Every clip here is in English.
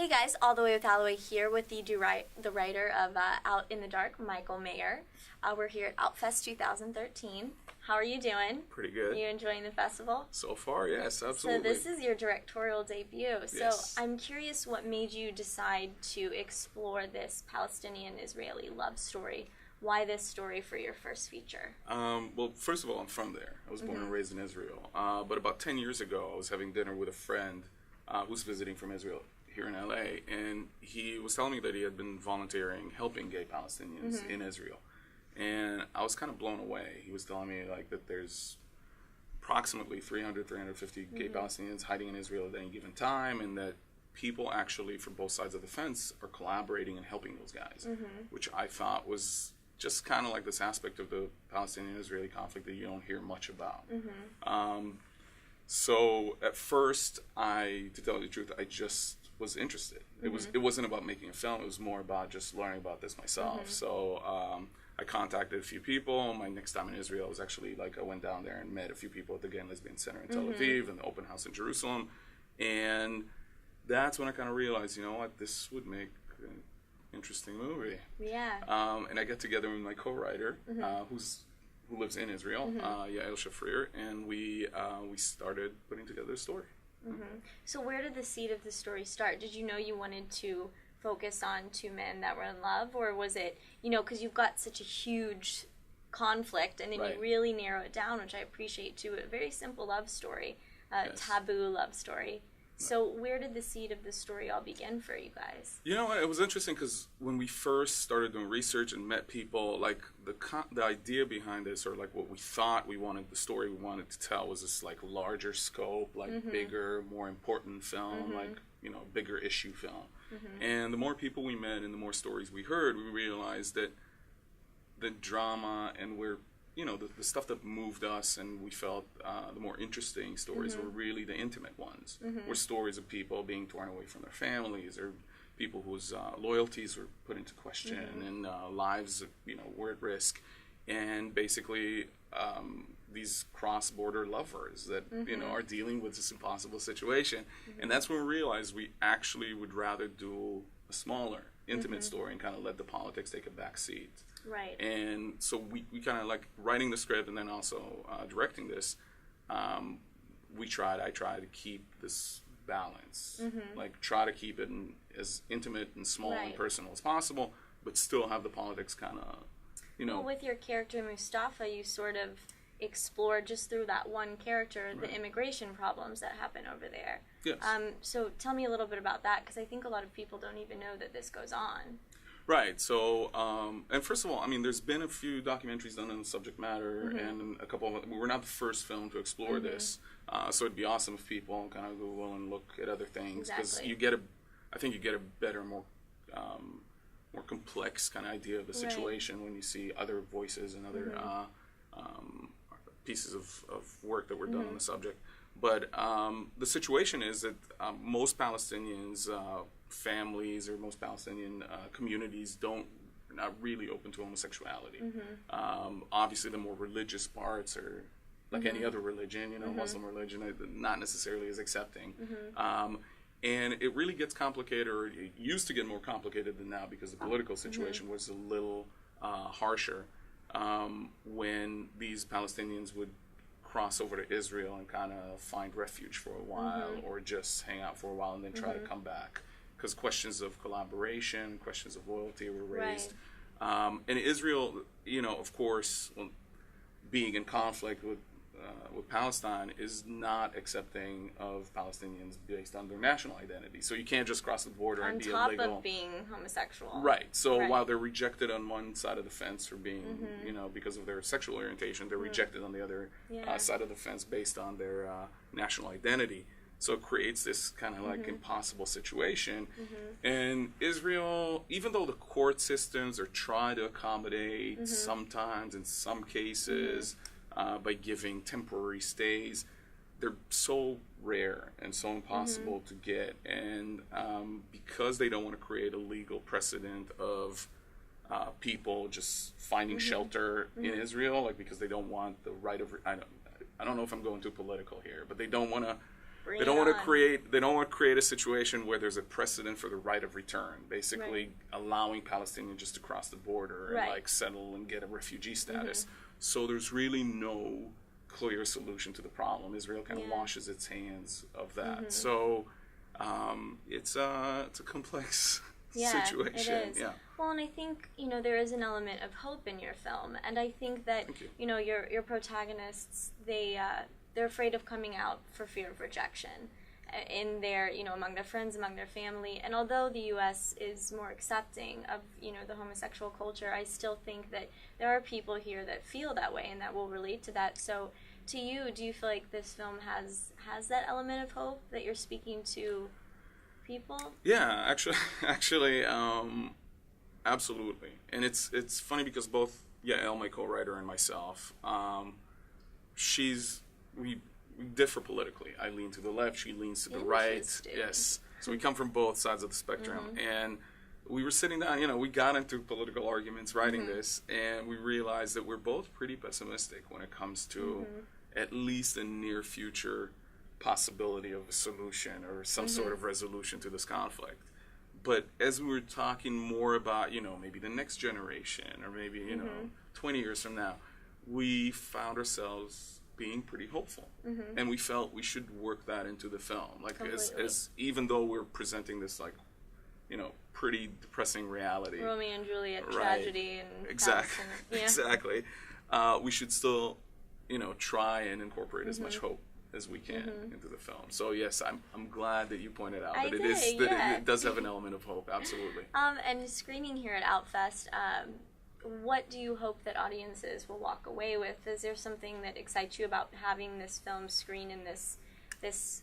Hey guys, All the Way with Alloway here with the writer of Out in the Dark, Michael Mayer. We're here at Outfest 2013. How are you doing? Pretty good. Are you enjoying the festival? So far, yes, absolutely. So this is your directorial debut. So Yes. I'm curious what made you decide to explore this Palestinian-Israeli love story. Why this story for your first feature? Well, first of all, I'm from there. I was born and raised in Israel. But about 10 years ago, I was having dinner with a friend who's visiting from Israel here in LA, and he was telling me that he had been volunteering, helping gay Palestinians in Israel. And I was kind of blown away. He was telling me that there's approximately 300, 350 gay Palestinians hiding in Israel at any given time, and that people actually from both sides of the fence are collaborating and helping those guys, which I thought was just kind of like this aspect of the Palestinian-Israeli conflict that you don't hear much about. So at first, to tell you the truth, I just was interested. It wasn't about making a film. It was more about just learning about this myself. So I contacted a few people. My next time in Israel was actually I went down there and met a few people at the Gay and Lesbian Center in Tel Aviv and the Open House in Jerusalem. And that's when I kind of realized, you know what, this would make an interesting movie. Yeah. And I got together with my co-writer, who lives in Israel, Yael Shafrir, and we started putting together a story. So where did the seed of the story start? Did you know you wanted to focus on two men that were in love, or was it, because you've got such a huge conflict, and then you really narrow it down, which I appreciate too, a very simple love story, taboo love story. So where did the seed of the story all begin for you guys? You know, it was interesting because when we first started doing research and met people, the idea behind this, or what we thought the story we wanted to tell was this larger scope, bigger, more important film, bigger issue film. And the more people we met and the more stories we heard, we realized that the drama and the stuff that moved us and we felt the more interesting stories were really the intimate ones. Were stories of people being torn away from their families, or people whose loyalties were put into question and lives were at risk. And basically these cross-border lovers that are dealing with this impossible situation. And that's when we realized we actually would rather do a smaller, intimate story and kind of let the politics take a back seat. Right. And so we kind of writing the script and then also directing this. I tried to keep this balance, try to keep it as intimate and small and personal as possible, but still have the politics kind of, Well, with your character Mustafa, you sort of explored just through that one character the immigration problems that happen over there. Yes. So tell me a little bit about that, because I think a lot of people don't even know that this goes on. Right. So, and first of all, there's been a few documentaries done on the subject matter, and a couple of, we're not the first film to explore this. So it'd be awesome if people kind of Google and look at other things, because I think you get a better, more complex kind of idea of the situation when you see other voices and other pieces of work that were done on the subject. But the situation is that most Palestinians, families, or most Palestinian communities are not really open to homosexuality. Obviously, the more religious parts are like any other religion, Muslim religion, not necessarily as accepting. And it really gets complicated, or it used to get more complicated than now, because the political situation was a little harsher when these Palestinians would cross over to Israel and kind of find refuge for a while, or just hang out for a while and then try to come back, because questions of collaboration, questions of loyalty were raised. And Israel, of course, being in conflict with Palestine, is not accepting of Palestinians based on their national identity. So you can't just cross the border and be illegal. On top of being homosexual. Right. So while they're rejected on one side of the fence for being, because of their sexual orientation, they're rejected on the other side of the fence based on their national identity. So it creates this kind of impossible situation. And Israel, even though the court systems are trying to accommodate sometimes, in some cases, by giving temporary stays, they're so rare and so impossible to get. And because they don't want to create a legal precedent of people just finding shelter in Israel, because they don't want the right of... I don't know if I'm going too political here, but they don't want to They don't want to create a situation where there's a precedent for the right of return, basically allowing Palestinians just to cross the border and like settle and get a refugee status. So there's really no clear solution to the problem. Israel kind of washes its hands of that. So it's a complex situation. It is. Yeah. Well, and I think, there is an element of hope in your film, and I think that, your protagonists, they're afraid of coming out for fear of rejection in their, among their friends, among their family. And although the U.S. is more accepting of, the homosexual culture, I still think that there are people here that feel that way and that will relate to that. So to you, do you feel like this film has that element of hope, that you're speaking to people? Yeah, actually, absolutely. And it's funny because both Elle, my co-writer, and myself, we differ politically. I lean to the left, she leans to the right. Yes. So we come from both sides of the spectrum. And we were sitting down, we got into political arguments writing this, and we realized that we're both pretty pessimistic when it comes to at least a near future possibility of a solution or some sort of resolution to this conflict. But as we were talking more about, maybe the next generation or maybe, 20 years from now, we found ourselves being pretty hopeful. And we felt we should work that into the film. Like, as even though we're presenting this, like, pretty depressing reality. Romeo and Juliet tragedy and exactly. We should still, try and incorporate as much hope as we can into the film. So yes, I'm glad that you pointed out that it does have an element of hope. Absolutely. And screening here at Outfest, what do you hope that audiences will walk away with? Is there something that excites you about having this film screen in this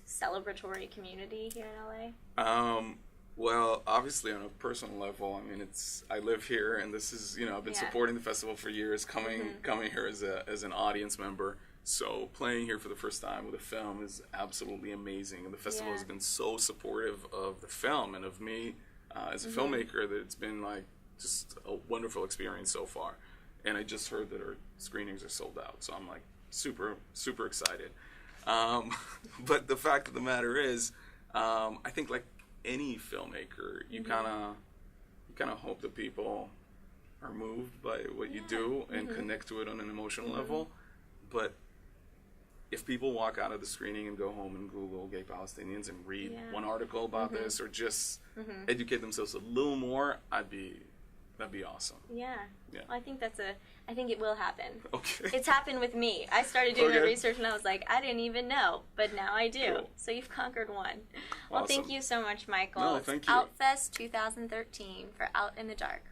celebratory community here in LA? Well, obviously on a personal level, I mean, I live here, and this is, I've been supporting the festival for years, coming here as an audience member. So playing here for the first time with a film is absolutely amazing, and the festival has been so supportive of the film and of me as a filmmaker that it's been like just a wonderful experience so far. And I just heard that our screenings are sold out, so I'm like super, super excited. But the fact of the matter is, I think like any filmmaker, you kind of hope that people are moved by what you do and connect to it on an emotional level. But if people walk out of the screening and go home and Google gay Palestinians and read one article about this, or just educate themselves a little more, that'd be awesome. Yeah. Well, I think it will happen. Okay. It's happened with me. I started doing the research and I was like, I didn't even know, but now I do. Cool. So you've conquered one. Well, thank you so much, Michael. No, thank you. Outfest 2013 for Out in the Dark.